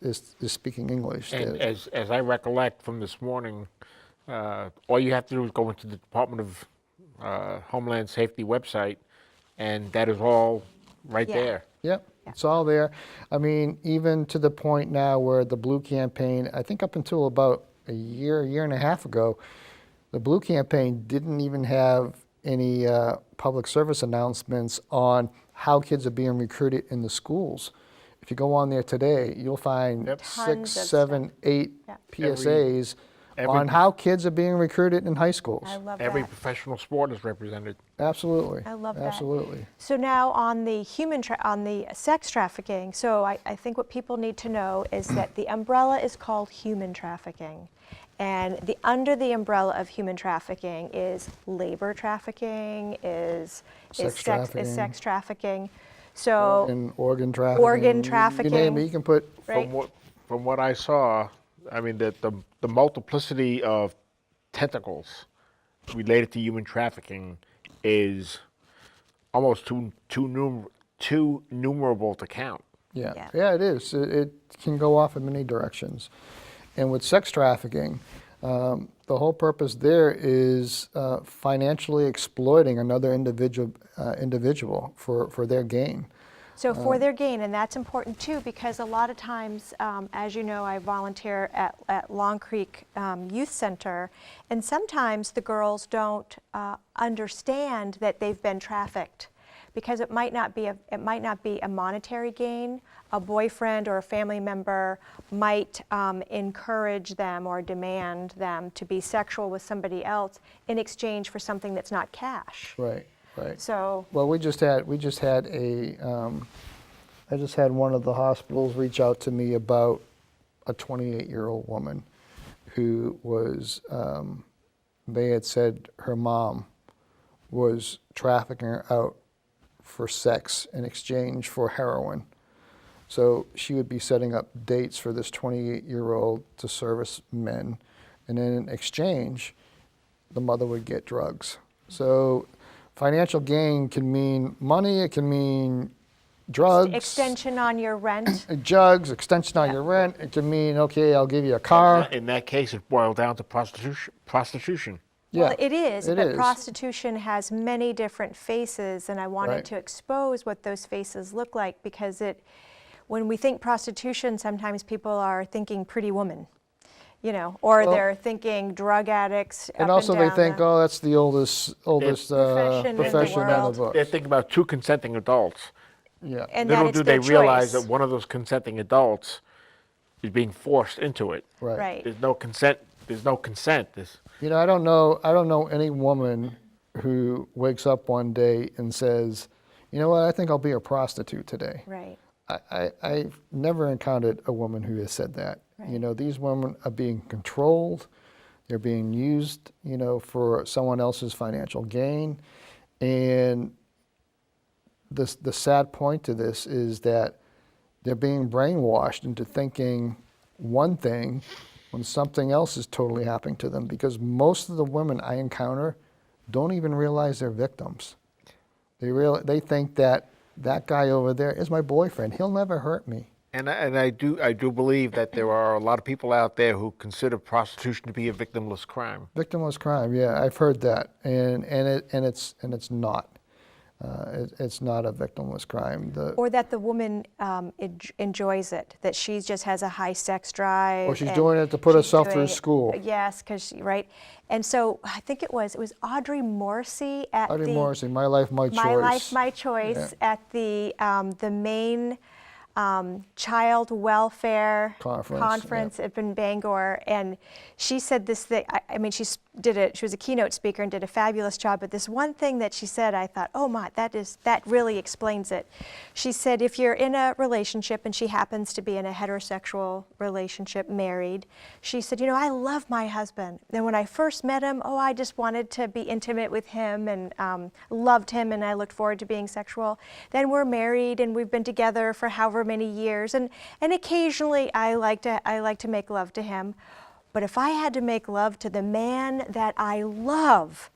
Speaker 3: speaking English.
Speaker 1: And as I recollect from this morning, all you have to do is go into the Department of Homeland Safety website, and that is all right
Speaker 2: Yeah.
Speaker 1: there.
Speaker 3: Yep, it's all there. I mean, even to the point now where the Blue Campaign, I think up until about a year and a half ago, the Blue Campaign didn't even have any public service announcements on how kids are being recruited in the schools. If you go on there today, you'll find
Speaker 1: Yep.
Speaker 2: Tons
Speaker 3: 6,
Speaker 2: of
Speaker 3: 7, 8
Speaker 2: Yeah.
Speaker 3: PSAs
Speaker 1: Every-
Speaker 3: on how kids are being recruited in high schools.
Speaker 2: I love
Speaker 1: Every
Speaker 2: that.
Speaker 1: professional sport is represented.
Speaker 3: Absolutely.
Speaker 2: I love that.
Speaker 3: Absolutely.
Speaker 2: So now on the on the sex trafficking, so I think what people need to know is that the umbrella is called human trafficking. And under the umbrella of human trafficking is labor trafficking, is sex trafficking. So
Speaker 3: And organ trafficking.
Speaker 2: Organ
Speaker 3: You
Speaker 2: trafficking.
Speaker 3: name it, you can put.
Speaker 2: right?
Speaker 1: From what I saw, I mean, the multiplicity of tentacles related to human trafficking is almost too numerable to count.
Speaker 3: Yeah,
Speaker 2: Yeah.
Speaker 3: yeah, it is. It can go off in many directions. And with sex trafficking, the whole purpose there is financially exploiting another individual for their gain.
Speaker 2: So for their gain, and that's important too, because a lot of times, as you know, I volunteer at Long Creek Youth Center, and sometimes the girls don't understand that they've been trafficked, because it might not be a monetary gain. A boyfriend or a family member might encourage them or demand them to be sexual with somebody else in exchange for something that's not cash.
Speaker 3: Right, right.
Speaker 2: So
Speaker 3: Well, I just had one of the hospitals reach out to me about a 28-year-old woman who was, they had said her mom was trafficking her out for sex in exchange for heroin. So she would be setting up dates for this 28-year-old to service men, and then in exchange, the mother would get drugs. So financial gain can mean money, it can mean drugs.
Speaker 2: extension on your rent.
Speaker 3: Drugs, extension on your rent. It can mean, okay, I'll give you a car.
Speaker 1: In that case, it boiled down to prostitution.
Speaker 3: Yeah,
Speaker 2: Well, it is,
Speaker 3: it
Speaker 2: but
Speaker 3: is.
Speaker 2: prostitution has many different faces, and I wanted
Speaker 3: Right.
Speaker 2: to expose what those faces look like, because when we think prostitution, sometimes people are thinking pretty woman, or
Speaker 3: Well,
Speaker 2: they're thinking drug addicts.
Speaker 3: And
Speaker 2: up
Speaker 3: also they
Speaker 2: down
Speaker 3: think,
Speaker 2: the-
Speaker 3: oh, that's the oldest
Speaker 2: Profession in the
Speaker 3: profession in the
Speaker 2: world.
Speaker 3: book.
Speaker 1: They're thinking about two consenting adults.
Speaker 3: Yeah.
Speaker 2: and that
Speaker 1: Little
Speaker 2: it's
Speaker 1: do
Speaker 2: their
Speaker 1: they realize
Speaker 2: choice.
Speaker 1: that one of those consenting adults is being forced into it.
Speaker 3: Right.
Speaker 2: Right.
Speaker 1: There's no consent. There's no consent.
Speaker 3: I don't know any woman who wakes up one day and says, you know what, I think I'll be a prostitute today.
Speaker 2: Right.
Speaker 3: I've never encountered a woman who has said that.
Speaker 2: Right.
Speaker 3: These women are being controlled. They're being used, for someone else's financial gain. And the sad point to this is that they're being brainwashed into thinking one thing when something else is totally happening to them, because most of the women I encounter don't even realize they're victims. They think that guy over there is my boyfriend. He'll never hurt me.
Speaker 1: And I do believe that there are a lot of people out there who consider prostitution to be a victimless crime.
Speaker 3: Victimless crime, yeah, I've heard that, and it's not. It's not a victimless crime.
Speaker 2: Or that the woman enjoys it, that she just has a high sex drive.
Speaker 3: Or she's
Speaker 2: and
Speaker 3: doing it to put
Speaker 2: she's
Speaker 3: herself
Speaker 2: doing
Speaker 3: through
Speaker 2: it-
Speaker 3: school.
Speaker 2: Yes, right. And so I think it was Audrey Morrissey at
Speaker 3: Audrey
Speaker 2: the
Speaker 3: Morrissey, My Life, My Choice.
Speaker 2: My Life, My Choice at the Maine Child Welfare
Speaker 3: Conference,
Speaker 2: Conference up in Bangor, and she said this thing. I mean, she's she was a keynote speaker and did a fabulous job. But this one thing that she said, I thought, oh my, that really explains it. She said, if you're in a relationship, and she happens to be in a heterosexual relationship, married, she said, you know, I love my husband. And when I first met him, oh, I just wanted to be intimate with him and loved him, and I looked forward to being sexual. Then we're married and we've been together for however many years, and occasionally I like to make love to him. But if I had to make love to the man that I love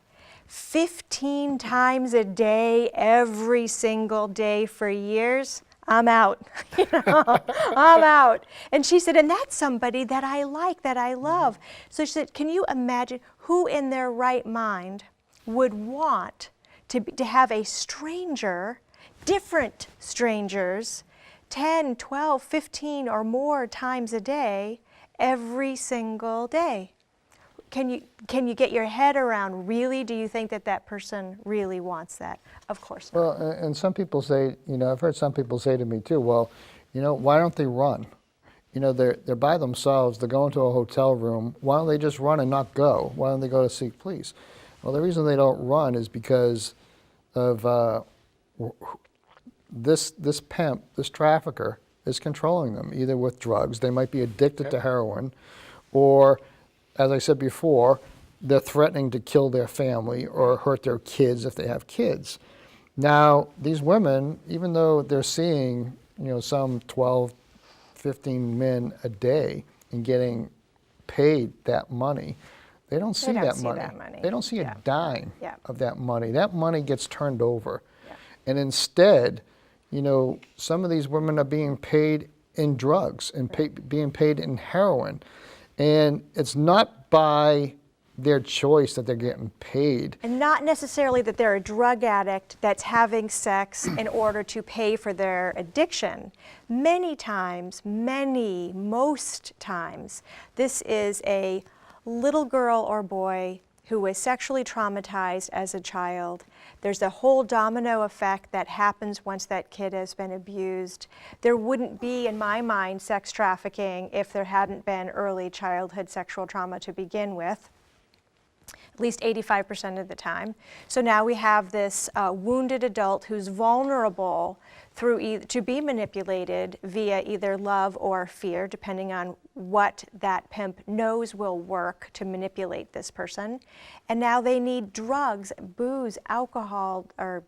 Speaker 2: 15 times a day, every single day for years, I'm out. You know, I'm out. And she said, and that's somebody that I like, that I love. So she said, can you imagine who in their right mind would want to have a stranger, different strangers, 10, 12, 15 or more times a day, every single day? Can you get your head around, really, do you think that person really wants that? Of course not.
Speaker 3: Well, and some people say, you know, I've heard some people say to me too, well, you know, why don't they run? You know, they're by themselves, they're going to a hotel room, why don't they just run and not go? Why don't they go to seek police? Well, the reason they don't run is because of this pimp, this trafficker, is controlling them, either with drugs, they might be addicted to heroin, or, as I said before, they're threatening to kill their family or hurt their kids if they have kids. Now, these women, even though they're seeing, you know, some 12, 15 men a day and getting paid that money, they don't see that money. They don't see a dime of that money. That money gets turned over. Yeah. And instead, you know, some of these women are being paid in drugs and being paid in heroin. And it's not by their choice that they're getting paid.
Speaker 2: And not necessarily that they're a drug addict that's having sex in order to pay for their addiction. Many times, most times, this is a little girl or boy who was sexually traumatized as a child. There's a whole domino effect that happens once that kid has been abused. There wouldn't be, in my mind, sex trafficking if there hadn't been early childhood sexual trauma to begin with, at least 85% of the time. So now we have this wounded adult who's vulnerable to be manipulated via either love or fear, depending on what that pimp knows will work to manipulate this person. And now they need drugs, booze, alcohol, or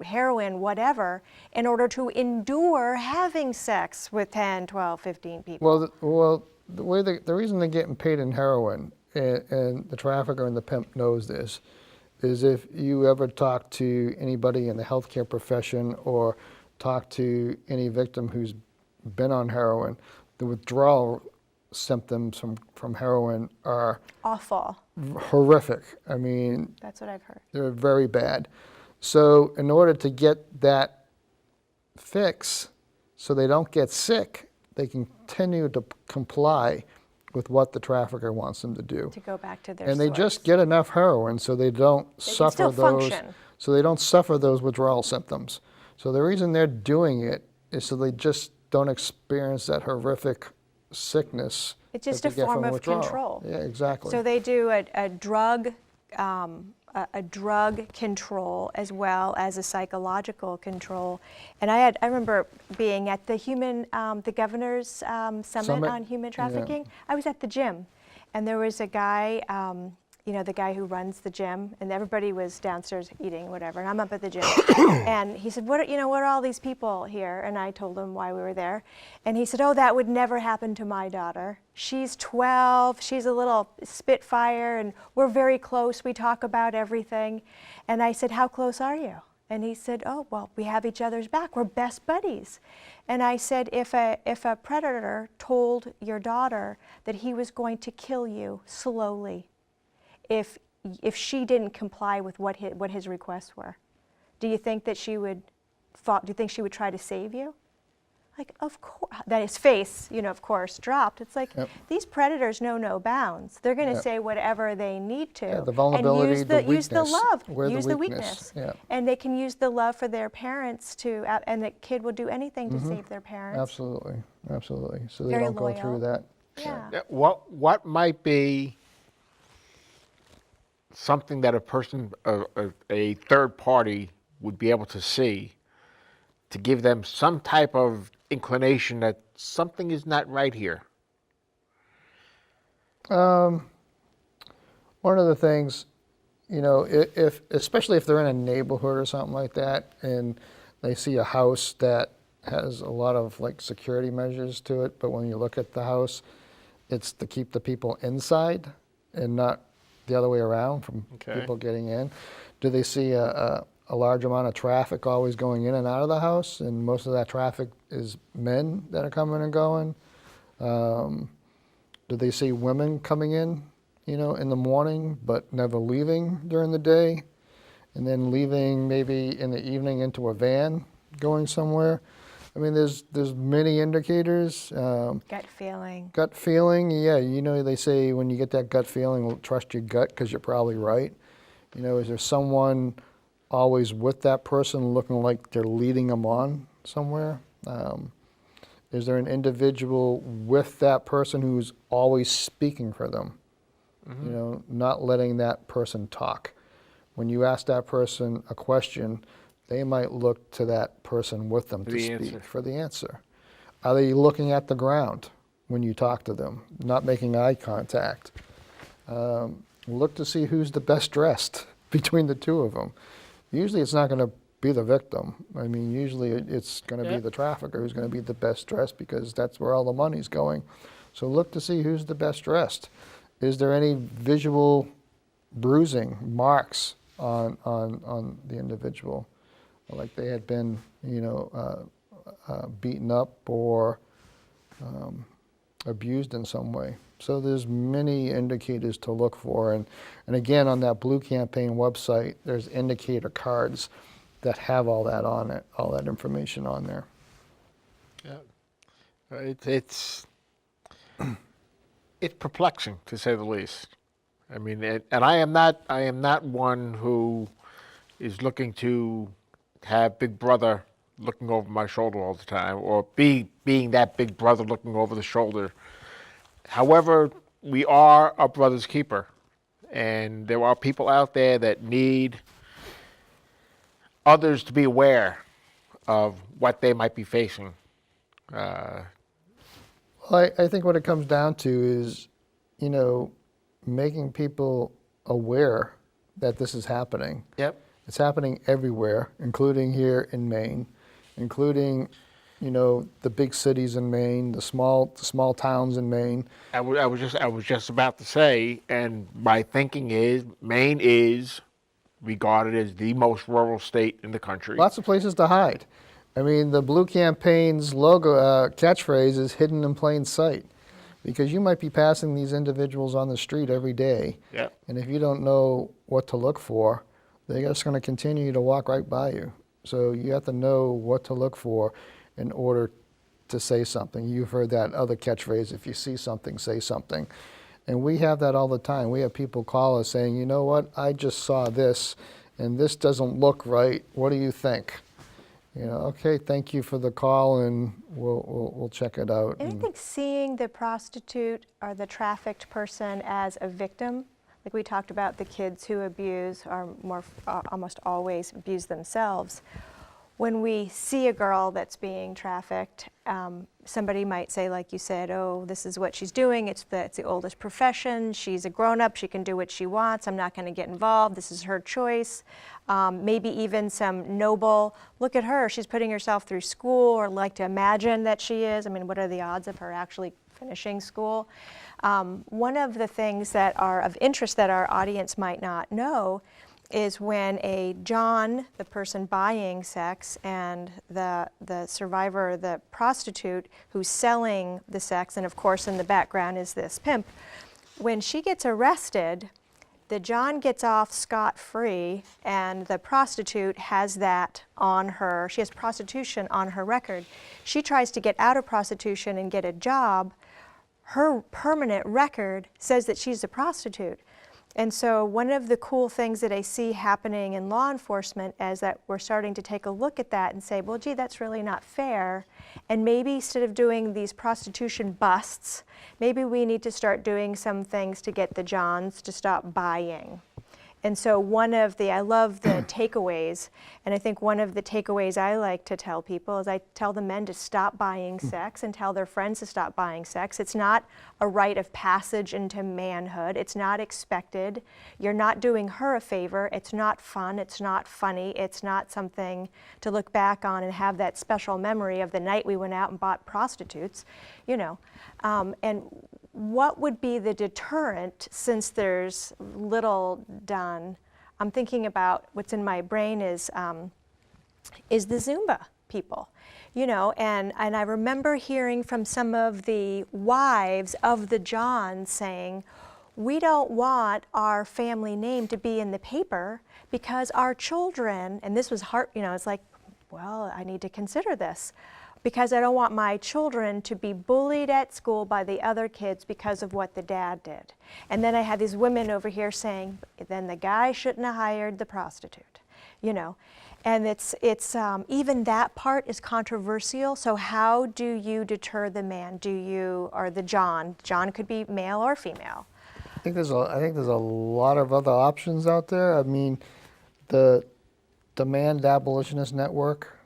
Speaker 2: heroin, whatever, in order to endure having sex with 10, 12, 15 people.
Speaker 3: Well, the reason they're getting paid in heroin, and the trafficker and the pimp knows this, is if you ever talk to anybody in the healthcare profession or talk to any victim who's been on heroin, the withdrawal symptoms from heroin are
Speaker 2: awful,
Speaker 3: horrific. I mean,
Speaker 2: that's what I've heard.
Speaker 3: They're very bad. So in order to get that fix so they don't get sick, they continue to comply with what the trafficker wants them to do.
Speaker 2: To go back to their
Speaker 3: And
Speaker 2: source.
Speaker 3: they just get enough heroin so they don't suffer those withdrawal symptoms. So the reason they're doing it is so they just don't experience that horrific sickness.
Speaker 2: It's just a form of control.
Speaker 3: Yeah, exactly.
Speaker 2: So they do a drug control as well as a psychological control. And I remember being at the governor's summit on human trafficking. Yeah. I was at the gym, and there was a guy, the guy who runs the gym, and everybody was downstairs eating, whatever, and I'm up at the gym. And he said, what are all these people here? And I told him why we were there. And he said, oh, that would never happen to my daughter. She's 12, she's a little spitfire, and we're very close, we talk about everything. And I said, how close are you? And he said, oh, well, we have each other's back, we're best buddies. And I said, if a predator told your daughter that he was going to kill you slowly, if she didn't comply with what his requests were, do you think that she would try to save you? Like, of course. That his face, of course, dropped. It's like, yep. These predators know no bounds. They're going to say whatever they need to.
Speaker 3: Yeah, the vulnerability,
Speaker 2: and
Speaker 3: use
Speaker 2: the love,
Speaker 3: use
Speaker 2: the weakness.
Speaker 3: Yeah.
Speaker 2: And they can use the love for their parents and the kid will do anything to save their parents.
Speaker 3: Absolutely, absolutely. So they
Speaker 2: Very
Speaker 3: don't
Speaker 2: loyal.
Speaker 3: go through that.
Speaker 2: Yeah.
Speaker 1: What might be something that a person, a third party would be able to see to give them some type of inclination that something is not right here?
Speaker 3: One of the things, you know, if especially if they're in a neighborhood or something like that, and they see a house that has a lot of like security measures to it, but when you look at the house, it's to keep the people inside and not the other way around from
Speaker 1: Okay.
Speaker 3: people getting in. Do they see a large amount of traffic always going in and out of the house, and most of that traffic is men that are coming and going? Do they see women coming in, you know, in the morning, but never leaving during the day, and then leaving maybe in the evening into a van going somewhere? I mean, there's many indicators.
Speaker 2: Gut feeling.
Speaker 3: Gut feeling, yeah, you know, they say when you get that gut feeling, well, trust your gut because you're probably right. You know, is there someone always with that person looking like they're leading them on somewhere? Is there an individual with that person who's always speaking for them? You know, not letting that person talk. When you ask that person a question, they might look to that person with them to speak for the answer. Are they looking at the ground when you talk to them, not making eye contact? Look to see who's the best dressed between the two of them. Usually it's not going to be the victim. I mean, usually it's going to be the trafficker who's going to be the best dressed because that's where all the money's going. So look to see who's the best dressed. Is there any visual bruising, marks on the individual? Like they had been, you know, beaten up or abused in some way. So there's many indicators to look for. And again, on that Blue Campaign website, there's indicator cards that have all that on it, all that information on there.
Speaker 1: Yeah, it's perplexing to say the least. I mean, and I am not one who is looking to have Big Brother looking over my shoulder all the time, or being that Big Brother looking over the shoulder. However, we are a brother's keeper, and there are people out there that need others to be aware of what they might be facing.
Speaker 3: Well, I think what it comes down to is, you know, making people aware that this is happening.
Speaker 1: Yep.
Speaker 3: It's happening everywhere, including here in Maine, including, you know, the big cities in Maine, the small towns in Maine.
Speaker 1: I was just about to say, and my thinking is, Maine is regarded as the most rural state in the country.
Speaker 3: Lots of places to hide. I mean, the Blue Campaign's logo catchphrase is hidden in plain sight, because you might be passing these individuals on the street every day,
Speaker 1: Yep.
Speaker 3: and if you don't know what to look for, they're just going to continue to walk right by you. So you have to know what to look for in order to say something. You've heard that other catchphrase, if you see something, say something. And we have that all the time. We have people call us saying, you know what, I just saw this, and this doesn't look right. What do you think? You know, okay, thank you for the call, and we'll check it out.
Speaker 2: And I think seeing the prostitute or the trafficked person as a victim, like we talked about, the kids who abuse are almost always abuse themselves. When we see a girl that's being trafficked, somebody might say, like you said, oh, this is what she's doing. It's the oldest profession. She's a grown-up. She can do what she wants. I'm not going to get involved. This is her choice. Maybe even some noble, look at her. She's putting herself through school, or like to imagine that she is. I mean, what are the odds of her actually finishing school? One of the things that are of interest that our audience might not know is when a John, the person buying sex, and the survivor, the prostitute who's selling the sex, and of course in the background is this pimp, when she gets arrested, the John gets off scot-free, and the prostitute has that on her. She has prostitution on her record. She tries to get out of prostitution and get a job. Her permanent record says that she's a prostitute. And so one of the cool things that I see happening in law enforcement is that we're starting to take a look at that and say, well, gee, that's really not fair. And maybe instead of doing these prostitution busts, maybe we need to start doing some things to get the Johns to stop buying. And so I love the takeaways, and I think one of the takeaways I like to tell people is I tell the men to stop buying sex and tell their friends to stop buying sex. It's not a rite of passage into manhood. It's not expected. You're not doing her a favor. It's not fun. It's not funny. It's not something to look back on and have that special memory of the night we went out and bought prostitutes, you know. And what would be the deterrent, since there's little done? I'm thinking about what's in my brain is the Zumba people, you know, and I remember hearing from some of the wives of the Johns saying, we don't want our family name to be in the paper because our children, and this was hard, you know, it's like, well, I need to consider this, because I don't want my children to be bullied at school by the other kids because of what the dad did. And then I had these women over here saying, then the guy shouldn't have hired the prostitute, you know. And it's even that part is controversial. So how do you deter the man? Or the John? John could be male or female.
Speaker 3: I think there's a lot of other options out there. I mean, the Demand Abolitionist Network,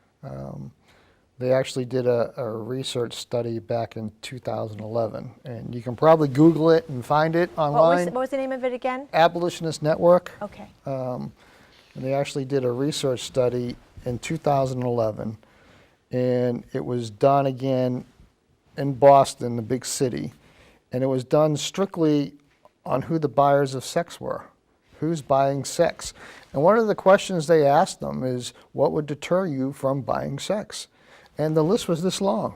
Speaker 3: they actually did a research study back in 2011, and you can probably Google it and find it online.
Speaker 2: What was the name of it again?
Speaker 3: Abolitionist Network.
Speaker 2: Okay.
Speaker 3: And they actually did a research study in 2011, and it was done again in Boston, the big city, and it was done strictly on who the buyers of sex were, who's buying sex. And one of the questions they asked them is, what would deter you from buying sex? And the list was this long.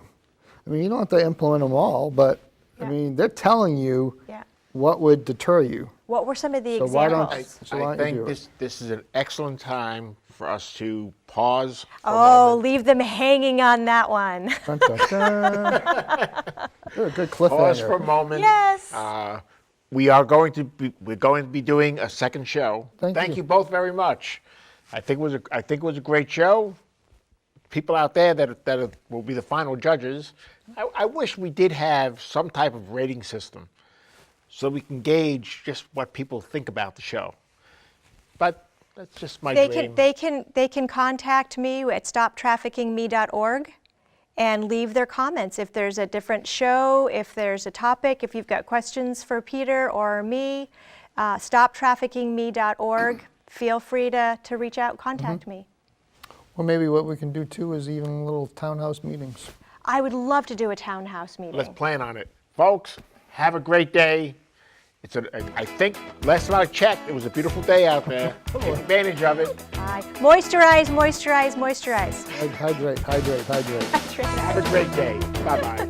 Speaker 3: I mean, you don't have to implement them all, but I mean, they're telling you what would deter you.
Speaker 2: What were some of the
Speaker 3: So
Speaker 2: examples?
Speaker 3: why
Speaker 1: I
Speaker 3: don't you do
Speaker 1: think this is an excellent time for us to pause for a
Speaker 2: Oh,
Speaker 1: moment.
Speaker 2: leave them hanging on that one.
Speaker 3: Dun, dun, dun. They're a good cliffhanger.
Speaker 1: Pause for a moment.
Speaker 2: Yes.
Speaker 1: We're going to be doing a second show.
Speaker 3: Thank
Speaker 1: you both very much. I think it was a great show. People out there that will be the final judges. I wish we did have some type of rating system so we can gauge just what people think about the show. But that's just my dream.
Speaker 2: They can contact me at stoptraffickingme.org and leave their comments. If there's a different show, if there's a topic, if you've got questions for Peter or me, stoptraffickingme.org. Feel free to reach out, contact me.
Speaker 3: Well, maybe what we can do too is even little townhouse meetings.
Speaker 2: I would love to do a townhouse meeting.
Speaker 1: Let's plan on it. Folks, have a great day. I think, last time I checked, it was a beautiful day out there. Take advantage of it.
Speaker 2: Bye. Moisturize, moisturize, moisturize.
Speaker 3: Hydrate, hydrate, hydrate.
Speaker 1: Have a great day. Bye-bye.